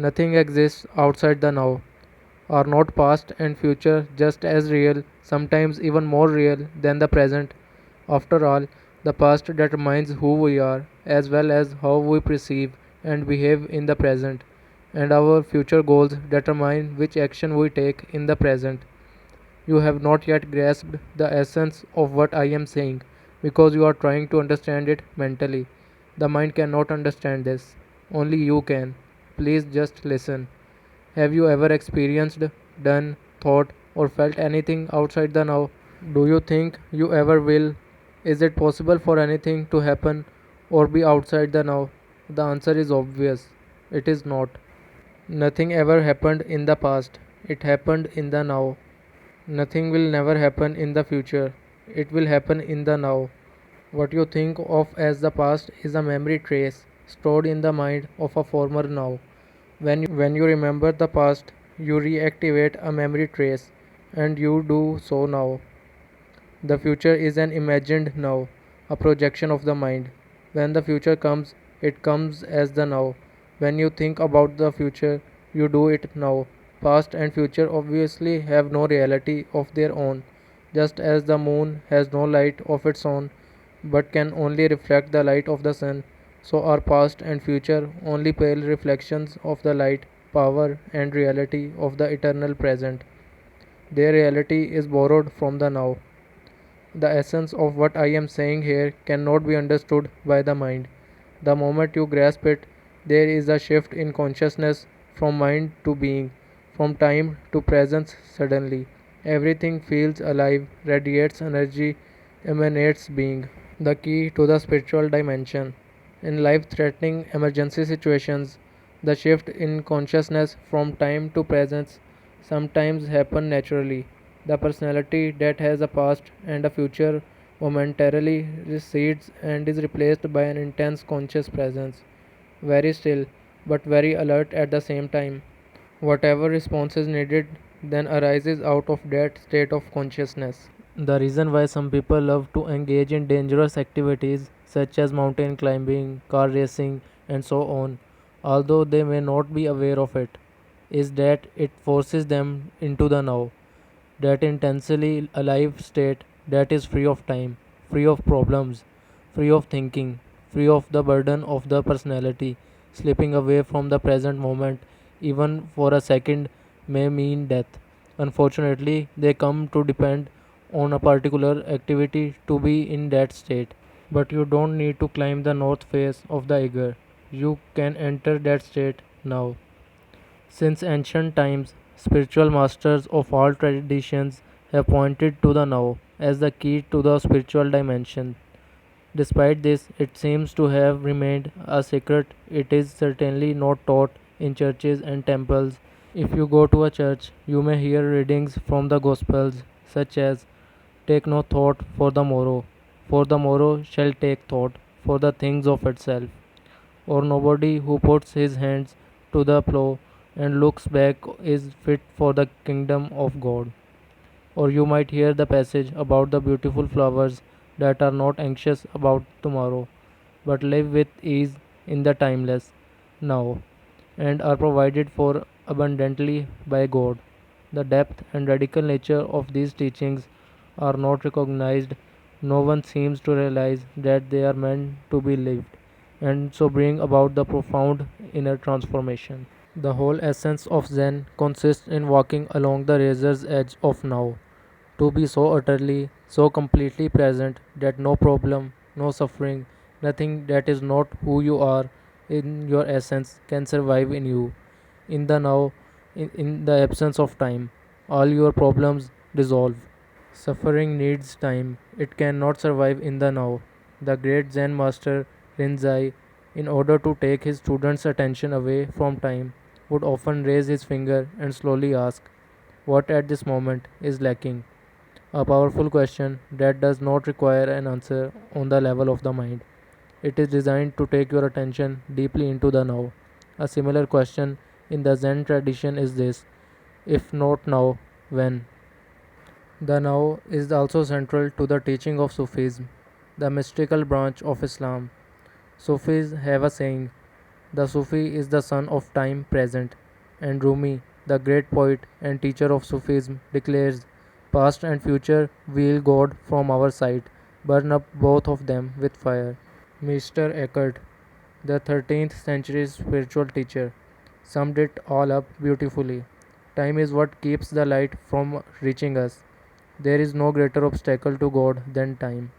Nothing exists outside the now. Are not past and future just as real, sometimes even more real than the present? After all, the past determines who we are, as well as how we perceive and behave in the present, and our future goals determine which action we take in the present. You have not yet grasped the essence of what I am saying, because you are trying to understand it mentally. The mind cannot understand this. Only you can. Please just listen. Have you ever experienced, done, thought, or felt anything outside the now? Do you think you ever will? Is it possible for anything to happen or be outside the now? The answer is obvious. It is not. Nothing ever happened in the past. It happened in the now. Nothing will never happen in the future. It will happen in the now. What you think of as the past is a memory trace stored in the mind of a former now. When you remember the past, you reactivate a memory trace, and you do so now. The future is an imagined now, a projection of the mind. When the future comes, it comes as the now. When you think about the future, you do it now. Past and future obviously have no reality of their own, just as the moon has no light of its own, but can only reflect the light of the sun. So are past and future only pale reflections of the light, power, and reality of the eternal present. Their reality is borrowed from the now. The essence of what I am saying here cannot be understood by the mind. The moment you grasp it, there is a shift in consciousness from mind to being, from time to presence suddenly. Everything feels alive, radiates energy, emanates being. The key to the spiritual dimension. In life threatening emergency situations, the shift in consciousness from time to presence sometimes happen naturally. The personality that has a past and a future momentarily recedes and is replaced by an intense conscious presence, very still but very alert at the same time. Whatever response is needed then arises out of that state of consciousness. The reason why some people love to engage in dangerous activities such as mountain climbing, car racing, and so on, although they may not be aware of it, is that it forces them into the now, that intensely alive state that is free of time, free of problems, free of thinking, free of the burden of the personality. Slipping away from the present moment, even for a second, may mean death. Unfortunately, they come to depend on a particular activity to be in that state. But you don't need to climb the north face of the eagle. You can enter that state now. Since ancient times, spiritual masters of all traditions have pointed to the now as the key to the spiritual dimension. Despite this, it seems to have remained a secret. It is certainly not taught in churches and temples. If you go to a church, you may hear readings from the Gospels, such as, "Take no thought for the morrow shall take thought for the things of itself," or "Nobody who puts his hands to the plow and looks back is fit for the kingdom of God." Or you might hear the passage about the beautiful flowers that are not anxious about tomorrow, but live with ease in the timeless now, and are provided for abundantly by God. The depth and radical nature of these teachings are not recognized. No one seems to realize that they are meant to be lived, and so bring about the profound inner transformation. The whole essence of Zen consists in walking along the razor's edge of now, to be so utterly, so completely present that no problem, no suffering, nothing that is not who you are in your essence can survive in you. In the now, in the absence of time, all your problems dissolve. Suffering needs time, it cannot survive in the now. The great Zen master Rinzai, in order to take his students' attention away from time, would often raise his finger and slowly ask, "What at this moment is lacking?" A powerful question that does not require an answer on the level of the mind. It is designed to take your attention deeply into the now. A similar question in the Zen tradition is this: if not now, when? The now is also central to the teaching of Sufism, the mystical branch of Islam. Sufis have a saying: The Sufi is the son of time present, and Rumi, the great poet and teacher of Sufism, declares, past and future wheel God from our sight, burn up both of them with fire. Mr. Eckhart, the 13th century spiritual teacher, summed it all up beautifully. Time is what keeps the light from reaching us. There is no greater obstacle to God than time.